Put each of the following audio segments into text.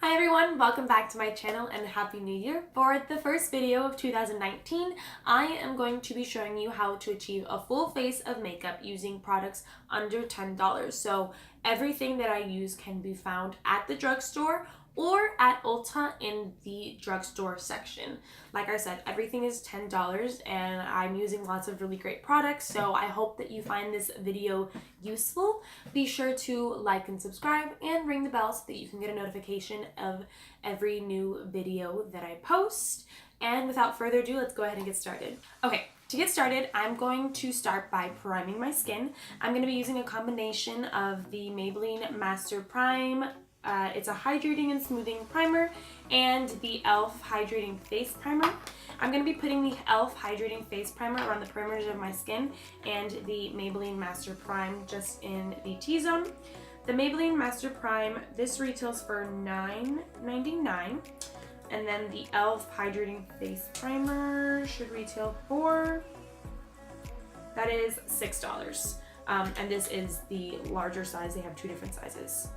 Hi everyone, welcome back to my channel and Happy New Year. For the first video of 2019, I am going to be showing you how to achieve a full face of makeup using products under $10. So everything that I use can be found at the drugstore or at Ulta in the drugstore section. Like I said, everything is $10 and I'm using lots of really great products, so I hope that you find this video useful. Be sure to like and subscribe and ring the bell so that you can get a notification of every new video that I post. And without further ado, let's go ahead and get started. Okay. To get started, I'm going to start by priming my skin. I'm going to be using a combination of the Maybelline Master Prime. It's a hydrating and smoothing primer, and the e.l.f. hydrating face primer. I'm going to be putting the e.l.f. hydrating face primer around the perimeter of my skin and the Maybelline Master Prime just in the T-zone. The Maybelline Master Prime, this retails for $9.99. And then the e.l.f. hydrating face primer should retail for, that is $6. And this is the larger size. They have two different sizes.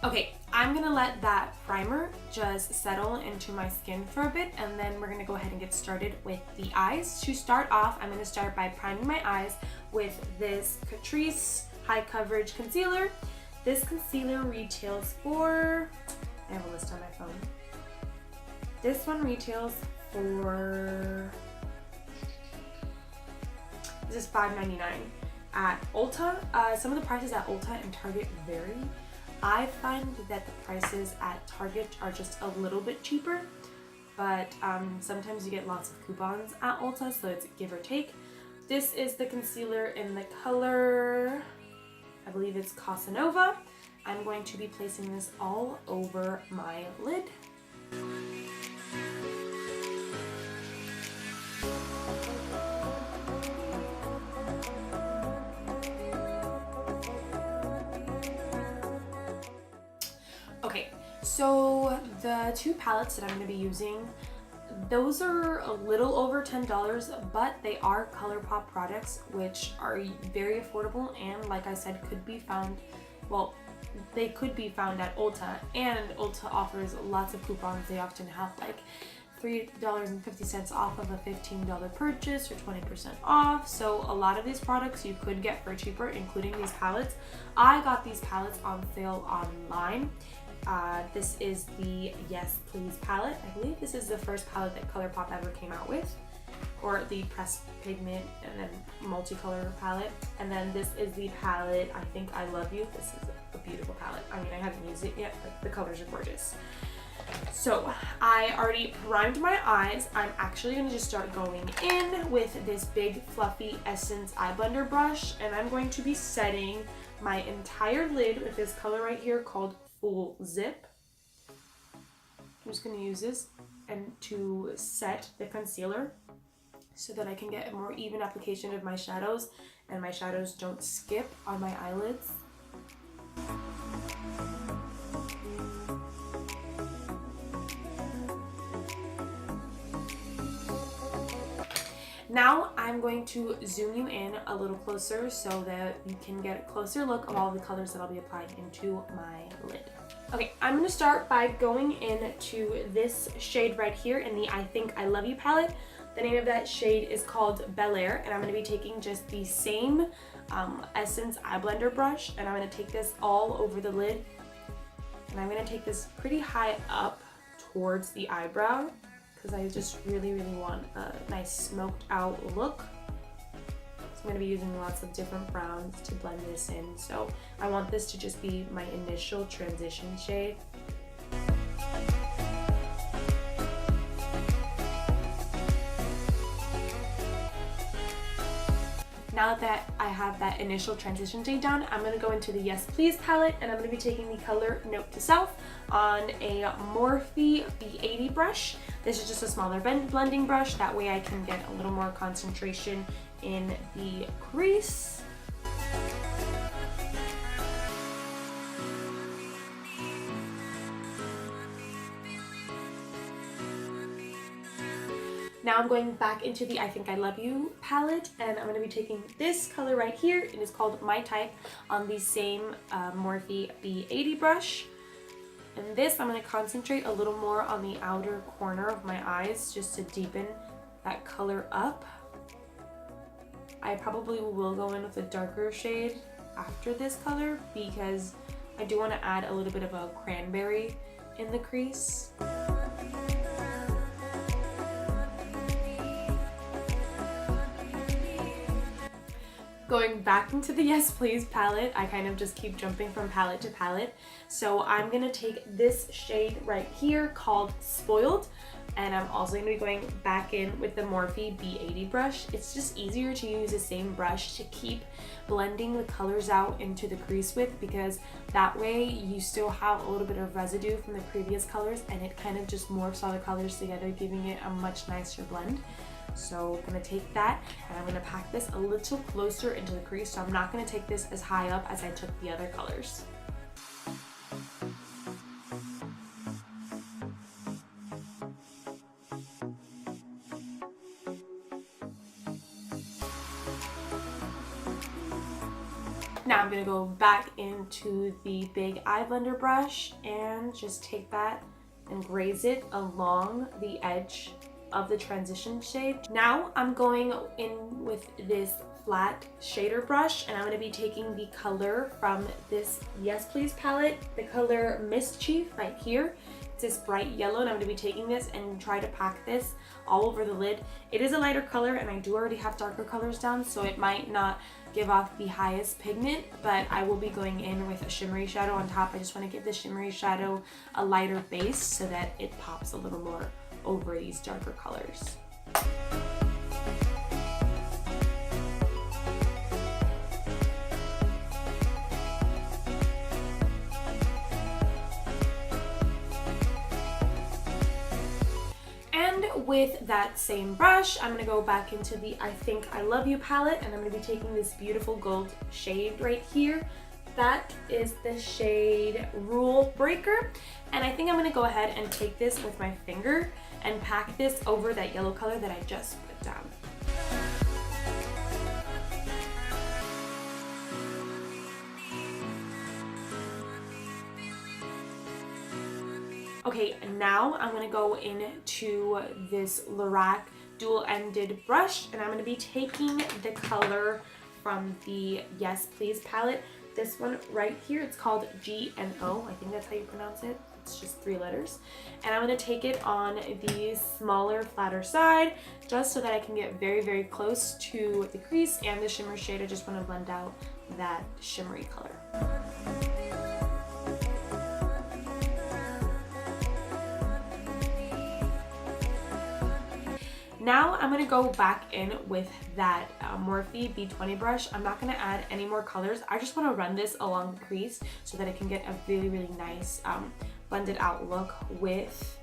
Okay, I'm gonna let that primer just settle into my skin for a bit, and then we're gonna go ahead and get started with the eyes. To start off, I'm gonna start by priming my eyes with this Catrice High Coverage Concealer. This concealer retails for, I have a list on my phone. This one retails for, this is $5.99 at Ulta. Some of the prices at Ulta and Target vary. I find that the prices at Target are just a little bit cheaper, but sometimes you get lots of coupons at Ulta, so it's give or take. This is the concealer in the color, I believe it's Casanova. I'm going to be placing this all over my lid. Okay, so the two palettes that I'm going to be using, those are a little over $10, but they are Colourpop products, which are very affordable and, like I said, could be found, well, they could be found at Ulta, and Ulta offers lots of coupons. They often have like $3.50 off of a $15 purchase or 20% off. So a lot of these products you could get for cheaper, including these palettes. I got these palettes on sale online. This is the Yes Please palette. I believe this is the first palette that Colourpop ever came out with, or the pressed pigment and then multicolor palette. And then this is the palette, I Think I Love You. This is a beautiful palette. I mean, I haven't used it yet, but the colors are gorgeous. So I already primed my eyes. I'm actually going to just start going in with this big fluffy Essence eye blender brush, and I'm going to be setting my entire lid with this color right here called Full Zip. I'm just going to use this and to set the concealer so that I can get a more even application of my shadows and my shadows don't skip on my eyelids. Now I'm going to zoom you in a little closer so that you can get a closer look of all the colors that I'll be applying into my lid. Okay, I'm going to start by going into this shade right here in the I Think I Love You palette. The name of that shade is called Bel Air, and I'm going to be taking just the same Essence eye blender brush, and I'm going to take this all over the lid, and I'm going to take this pretty high up towards the eyebrow, because I just really want a nice smoked out look. So I'm going to be using lots of different browns to blend this in. So I want this to just be my initial transition shade. Now that I have that initial transition shade down, I'm going to go into the Yes Please palette, and I'm going to be taking the color Note to Self on a Morphe B80 brush. This is just a smaller blending brush, that way I can get a little more concentration in the crease. Now I'm going back into the I Think I Love You palette, and I'm going to be taking this color right here. It is called My Type on the same Morphe B80 brush. And this, I'm going to concentrate a little more on the outer corner of my eyes just to deepen that color up. I probably will go in with a darker shade after this color because I do want to add a little bit of a cranberry in the crease. Going back into the Yes Please palette, I kind of just keep jumping from palette to palette. So I'm gonna take this shade right here called Spoiled, and I'm also gonna be going back in with the Morphe B80 brush. It's just easier to use the same brush to keep blending the colors out into the crease with, because that way you still have a little bit of residue from the previous colors and it kind of just morphs all the colors together, giving it a much nicer blend. So I'm gonna take that and I'm gonna pack this a little closer into the crease. So I'm not gonna take this as high up as I took the other colors. Now I'm gonna go back into the big eye blender brush and just take that and graze it along the edge of the transition shade. Now I'm going in with this flat shader brush, and I'm going to be taking the color from this Yes Please palette, the color Mischief right here. It's this bright yellow, and I'm going to be taking this and try to pack this all over the lid. It is a lighter color, and I do already have darker colors down, so it might not give off the highest pigment, but I will be going in with a shimmery shadow on top. I just want to give the shimmery shadow a lighter base so that it pops a little more over these darker colors. And with that same brush, I'm going to go back into the I Think I Love You palette, and I'm going to be taking this beautiful gold shade right here. That is the shade Rule Breaker, and I think I'm going to go ahead and take this with my finger and pack this over that yellow color that I just put down. Okay, now I'm going to go into this Loreal dual-ended brush, and I'm going to be taking the color from the Yes Please palette. This one right here, it's called G&O. I think that's how you pronounce it. It's just 3 letters. And I'm going to take it on the smaller, flatter side, just so that I can get very, very close to the crease and the shimmer shade. I just want to blend out that shimmery color. Now I'm going to go back in with that Morphe B20 brush. I'm not going to add any more colors. I just want to run this along the crease so that I can get a really, really nice blended out look with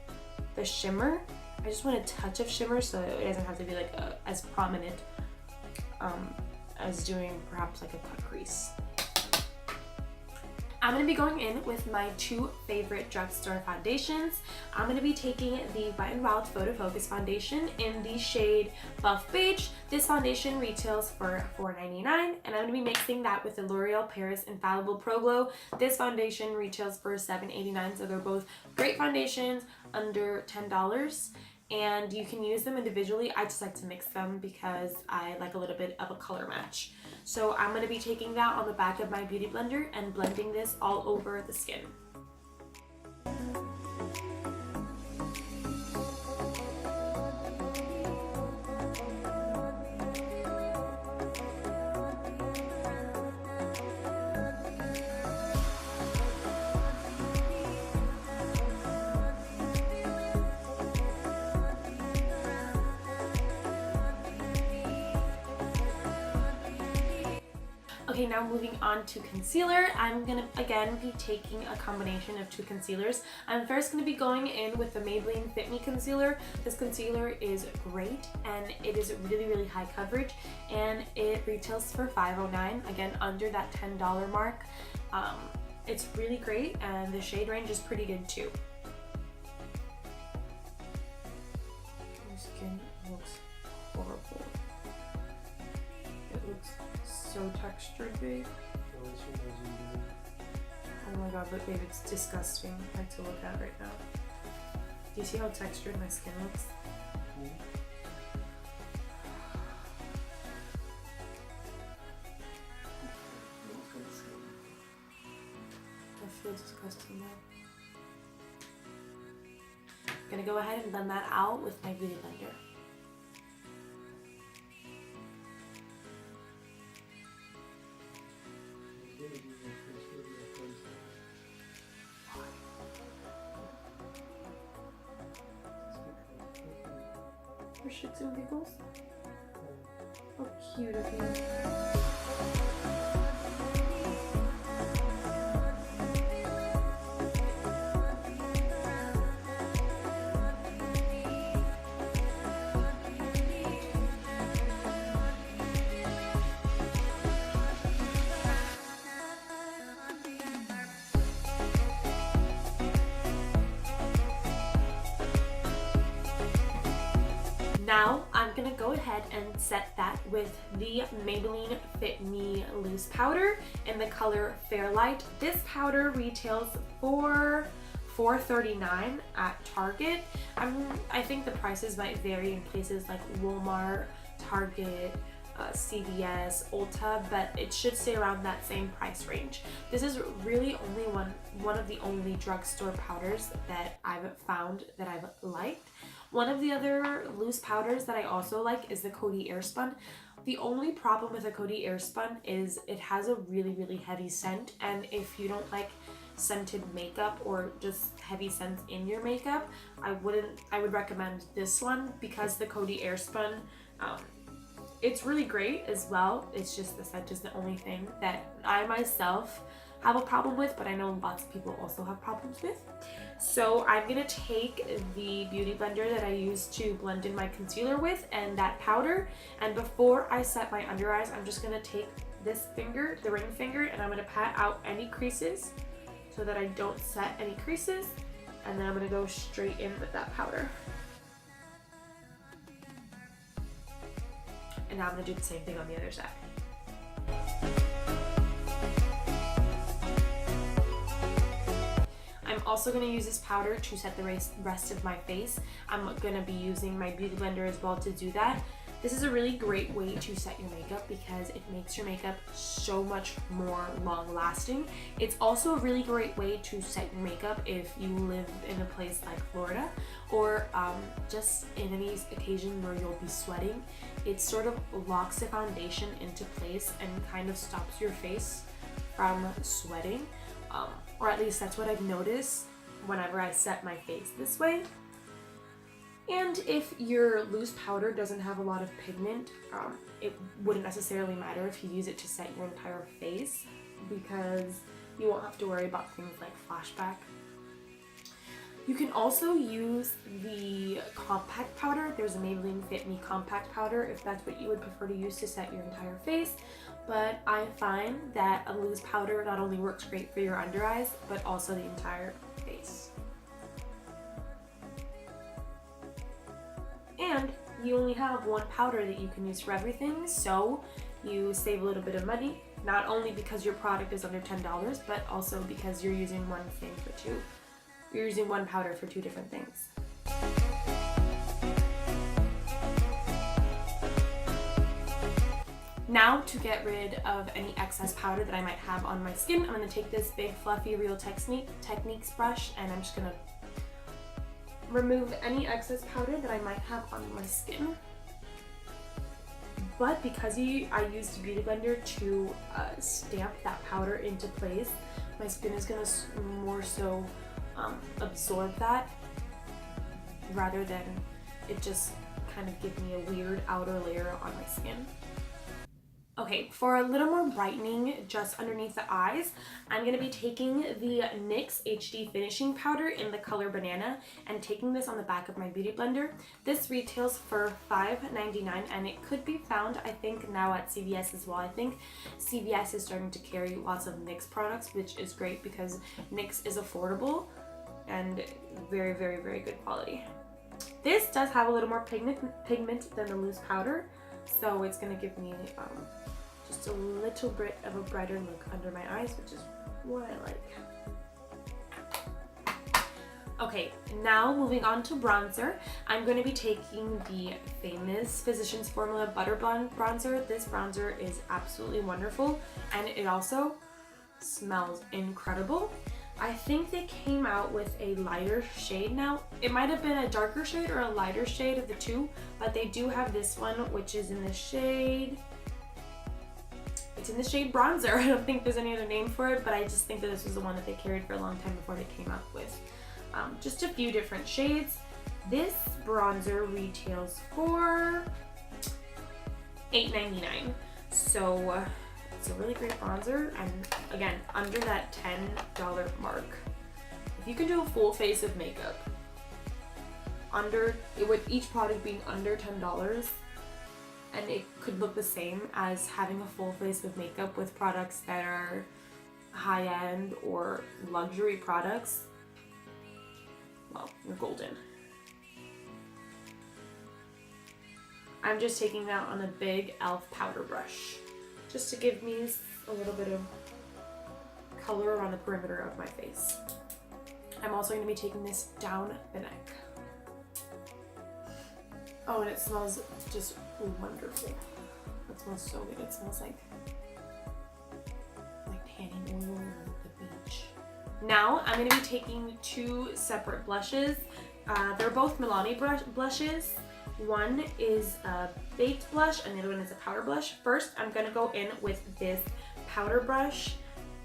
the shimmer. I just want a touch of shimmer so it doesn't have to be like as prominent as doing perhaps like a cut crease. I'm going to be going in with my 2 favorite drugstore foundations. I'm going to be taking the Wet n Wild Photo Focus foundation in the shade Buff Beige. This foundation retails for $4.99, and I'm going to be mixing that with the L'Oreal Paris Infallible Pro Glow. This foundation retails for $7.89, so they're both great foundations under $10. And you can use them individually. I just like to mix them because I like a little bit of a color match. So I'm going to be taking that on the back of my beauty blender and blending this all over the skin. Okay, now moving on to concealer. I'm gonna again be taking a combination of 2 concealers. I'm first gonna be going in with the Maybelline Fit Me concealer. This concealer is great and it is really, really high coverage, and it retails for $5.09, again under that $10 mark. It's really great and the shade range is pretty good too. Your skin will horrible. It looks so textured, babe. Oh my god, but babe, it's disgusting like to look at right now. Do you see how textured my skin looks? I feel disgusting now. I'm gonna go ahead and blend that out with my beauty blender. For shits and giggles. How cute of you. Now I'm gonna go ahead and set that with the Maybelline Fit Me Loose Powder in the color Fairlight. This powder retails for $4.39 at Target. I think the prices might vary in places like Walmart, Target, CVS, Ulta, but it should stay around that same price range. This is really only one of the only drugstore powders that I've found that I've liked. One of the other loose powders that I also like is the Coty Airspun. The only problem with the Coty Airspun is it has a really, really heavy scent, and if you don't like scented makeup or just heavy scents in your makeup, I would recommend this one because the Coty Airspun, it's really great as well. It's just the scent is the only thing that I myself have a problem with, but I know lots of people also have problems with. So I'm gonna take the beauty blender that I used to blend in my concealer with and that powder, and before I set my under eyes, I'm just gonna take this finger, the ring finger, and I'm gonna pat out any creases so that I don't set any creases, and then I'm gonna go straight in with that powder. And now I'm gonna do the same thing on the other side. I'm also going to use this powder to set the rest of my face. I'm going to be using my beauty blender as well to do that. This is a really great way to set your makeup because it makes your makeup so much more long lasting. It's also a really great way to set your makeup if you live in a place like Florida or just in any occasion where you'll be sweating. It sort of locks the foundation into place and kind of stops your face from sweating. Or at least that's what I've noticed whenever I set my face this way. And if your loose powder doesn't have a lot of pigment, it wouldn't necessarily matter if you use it to set your entire face because you won't have to worry about things like flashback. You can also use the compact powder. There's a Maybelline Fit Me compact powder if that's what you would prefer to use to set your entire face. But I find that a loose powder not only works great for your under eyes, but also the entire face. And you only have one powder that you can use for everything, so you save a little bit of money, not only because your product is under $10, but also because you're using one thing for two. You're using one powder for two different things. Now to get rid of any excess powder that I might have on my skin, I'm going to take this big fluffy Real Techniques brush and I'm just going to remove any excess powder that I might have on my skin. But because I used a beauty blender to stamp that powder into place, my skin is going to more so absorb that rather than it just kind of give me a weird outer layer on my skin. Okay, for a little more brightening just underneath the eyes, I'm going to be taking the NYX HD Finishing Powder in the color Banana and taking this on the back of my beauty blender. This retails for $5.99 and it could be found, I think, now at CVS as well. I think CVS is starting to carry lots of NYX products, which is great because NYX is affordable and very, very, very good quality. This does have a little more pigment than the loose powder, so it's gonna give me just a little bit of a brighter look under my eyes, which is what I like. Okay, now moving on to bronzer. I'm going to be taking the famous Physicians Formula Butter Blonde bronzer. This bronzer is absolutely wonderful, and it also smells incredible. I think they came out with a lighter shade now. It might have been a darker shade or a lighter shade of the two, but they do have this one, which is in the shade... It's in the shade bronzer. I don't think there's any other name for it, but I just think that this was the one that they carried for a long time before they came out with just a few different shades. This bronzer retails for $8.99. So it's a really great bronzer, and again, under that $10 mark. If you can do a full face of makeup, with each product being under $10, and it could look the same as having a full face of makeup with products that are high-end or luxury products, well, you're golden. I'm just taking that on a big e.l.f. powder brush, just to give me a little bit of color around the perimeter of my face. I'm also going to be taking this down the neck. Oh, and it smells just wonderful. It smells so good. It smells like tanning oil at the beach. Now I'm going to be taking two separate blushes. They're both Milani blushes. One is a baked blush and the other one is a powder blush. First, I'm going to go in with this powder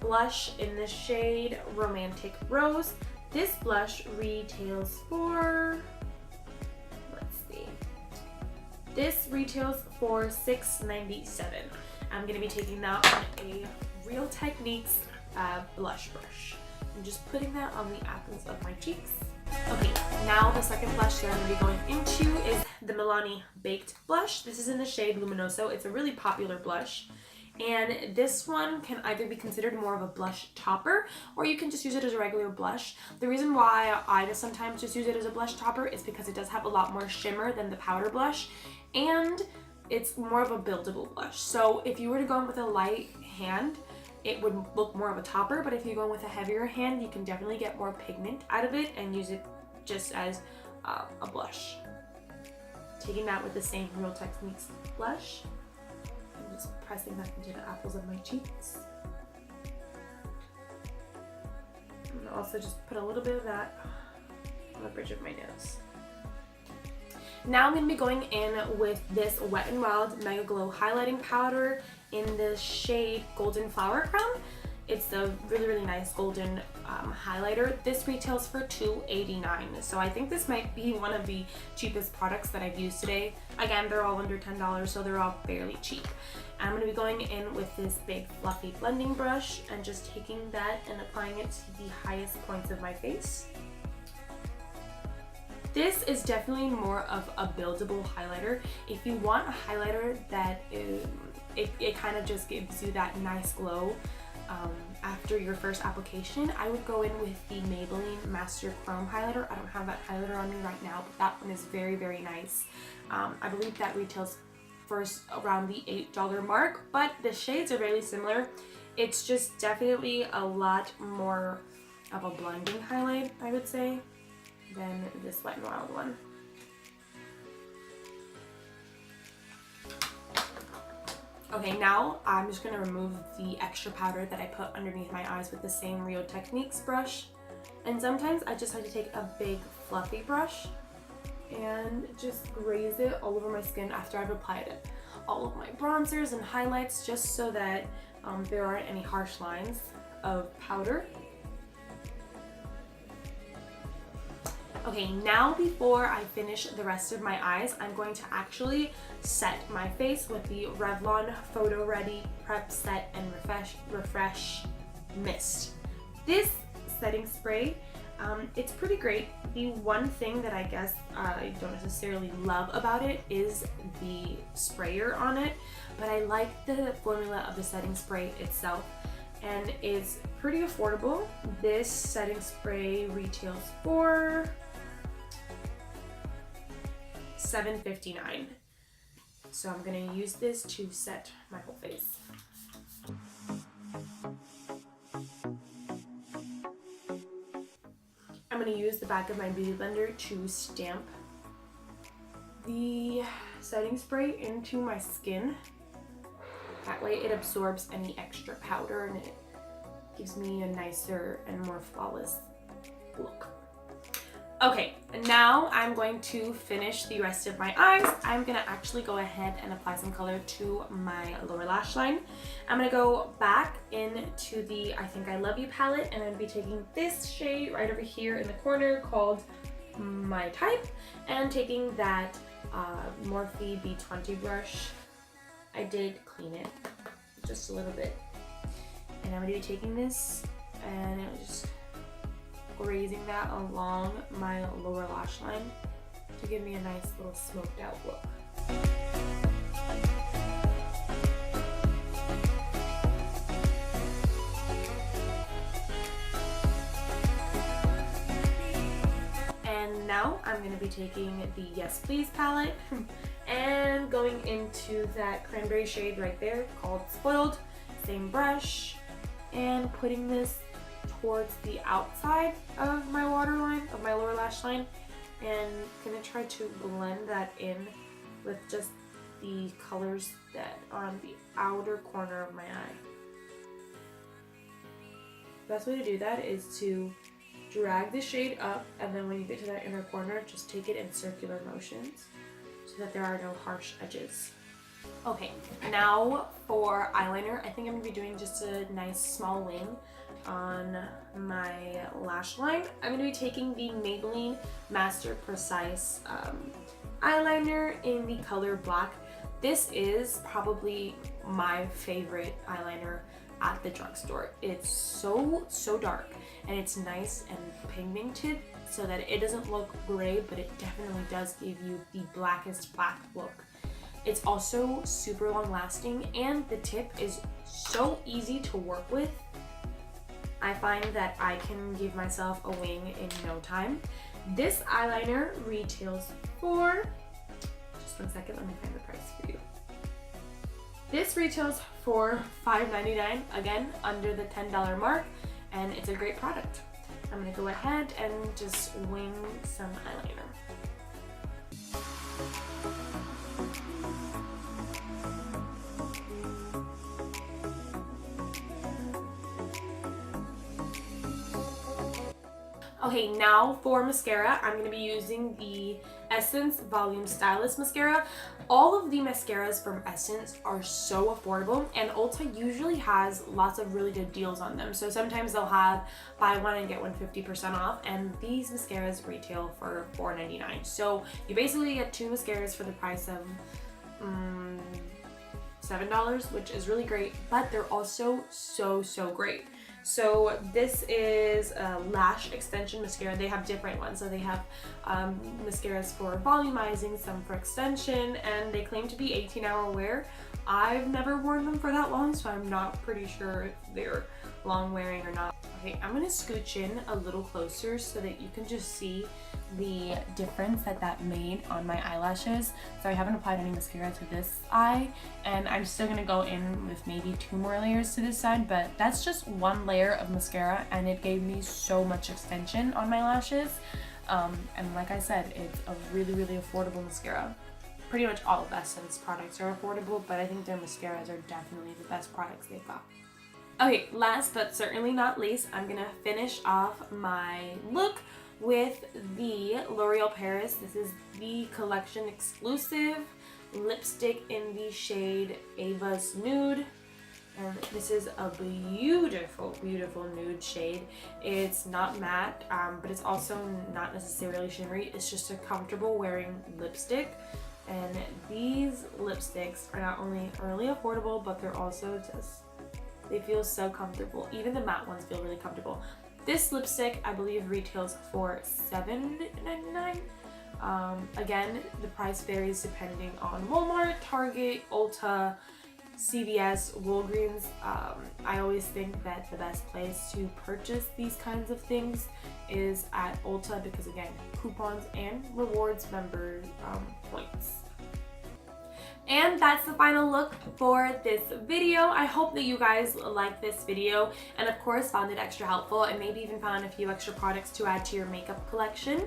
blush in the shade Romantic Rose. This blush retails for... This retails for $6.97. I'm going to be taking that on a Real Techniques blush brush. I'm just putting that on the apples of my cheeks. Okay, now the second blush that I'm going to be going into is the Milani Baked Blush. This is in the shade Luminoso. It's a really popular blush. And this one can either be considered more of a blush topper, or you can just use it as a regular blush. The reason why I sometimes just use it as a blush topper is because it does have a lot more shimmer than the powder blush, and it's more of a buildable blush. So if you were to go in with a light hand, it would look more of a topper, but if you go in with a heavier hand, you can definitely get more pigment out of it and use it just as a blush. Taking that with the same Real Techniques blush, I'm just pressing that into the apples of my cheeks. And also just put a little bit of that on the bridge of my nose. Now I'm going to be going in with this Wet n Wild Mega Glow highlighting powder in the shade Golden Flower Crown. It's a really, really nice golden highlighter. This retails for $2.89. So I think this might be one of the cheapest products that I've used today. Again, they're all under $10, so they're all fairly cheap. I'm going to be going in with this big fluffy blending brush and just taking that and applying it to the highest points of my face. This is definitely more of a buildable highlighter. If you want a highlighter that it kind of just gives you that nice glow after your first application, I would go in with the Maybelline Master Chrome highlighter. I don't have that highlighter on me right now, but that one is very, very nice. I believe that retails first around the $8 mark, but the shades are really similar. It's just definitely a lot more of a blending highlight, I would say, than this Wet n Wild one. Okay, now I'm just going to remove the extra powder that I put underneath my eyes with the same Real Techniques brush. And sometimes I just like to take a big fluffy brush and just graze it all over my skin after I've applied it. All of my bronzers and highlights, just so that there aren't any harsh lines of powder. Okay, now before I finish the rest of my eyes, I'm going to actually set my face with the Revlon Photo Ready Prep Set and Refresh Mist. This setting spray, it's pretty great. The one thing that I guess I don't necessarily love about it is the sprayer on it, but I like the formula of the setting spray itself, and it's pretty affordable. This setting spray retails for $7.59. So I'm gonna use this to set my whole face. I'm gonna use the back of my beauty blender to stamp the setting spray into my skin. That way it absorbs any extra powder and it gives me a nicer and more flawless look. Okay, now I'm going to finish the rest of my eyes. I'm gonna actually go ahead and apply some color to my lower lash line. I'm gonna go back into the I Think I Love You palette, and I'm gonna be taking this shade right over here in the corner called My Type, and taking that Morphe B20 brush. I did clean it just a little bit. And I'm gonna be taking this and just grazing that along my lower lash line to give me a nice little smoked out look. And now I'm going to be taking the Yes Please palette and going into that cranberry shade right there called Spoiled, same brush, and putting this towards the outside of my waterline, of my lower lash line, and gonna try to blend that in with just the colors that are on the outer corner of my eye. The best way to do that is to drag the shade up, and then when you get to that inner corner, just take it in circular motions so that there are no harsh edges. Okay, now for eyeliner, I think I'm gonna be doing just a nice small wing on my lash line. I'm going to be taking the Maybelline Master Precise eyeliner in the color black. This is probably my favorite eyeliner at the drugstore. It's so dark and it's nice and pigmented so that it doesn't look gray, but it definitely does give you the blackest black look. It's also super long lasting, and the tip is so easy to work with. I find that I can give myself a wing in no time. This eyeliner retails for, just 1 second, let me find the price for you. This retails for $5.99, again, under the $10 mark, and it's a great product. I'm gonna go ahead and just wing some eyeliner. Okay, now for mascara, I'm going to be using the Essence Volume Stylist Mascara. All of the mascaras from Essence are so affordable, and Ulta usually has lots of really good deals on them. So sometimes they'll have buy one and get one 50% off, and these mascaras retail for $4.99. So you basically get 2 mascaras for the price of $7, which is really great, but they're also so great. So this is a Lash extension mascara. They have different ones. So they have mascaras for volumizing, some for extension, and they claim to be 18-hour wear. I've never worn them for that long, so I'm not pretty sure if they're long wearing or not. Okay, I'm gonna scooch in a little closer so that you can just see the difference that made on my eyelashes. So I haven't applied any mascara to this eye, and I'm still gonna go in with maybe 2 more layers to this side, but that's just 1 layer of mascara, and it gave me so much extension on my lashes. And like I said, it's a really affordable mascara. Pretty much all of Essence products are affordable, but I think their mascaras are definitely the best products they've got. Okay, last but certainly not least, I'm gonna finish off my look with the L'Oreal Paris. This is the collection exclusive lipstick in the shade Ava's Nude. And this is a beautiful nude shade. It's not matte, but it's also not necessarily shimmery. It's just a comfortable wearing lipstick. And these lipsticks are not only really affordable, but they're also just, they feel so comfortable. Even the matte ones feel really comfortable. This lipstick, I believe, retails for $7.99. Again, the price varies depending on Walmart, Target, Ulta, CVS, Walgreens. I always think that the best place to purchase these kinds of things is at Ulta because, again, coupons and rewards member points. And that's the final look for this video. I hope that you guys liked this video and of course found it extra helpful and maybe even found a few extra products to add to your makeup collection.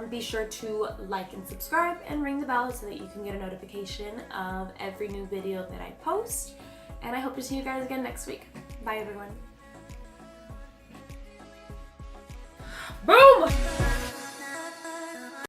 Be sure to like and subscribe and ring the bell so that you can get a notification of every new video that I post. And I hope to see you guys again next week. Bye everyone. Boom!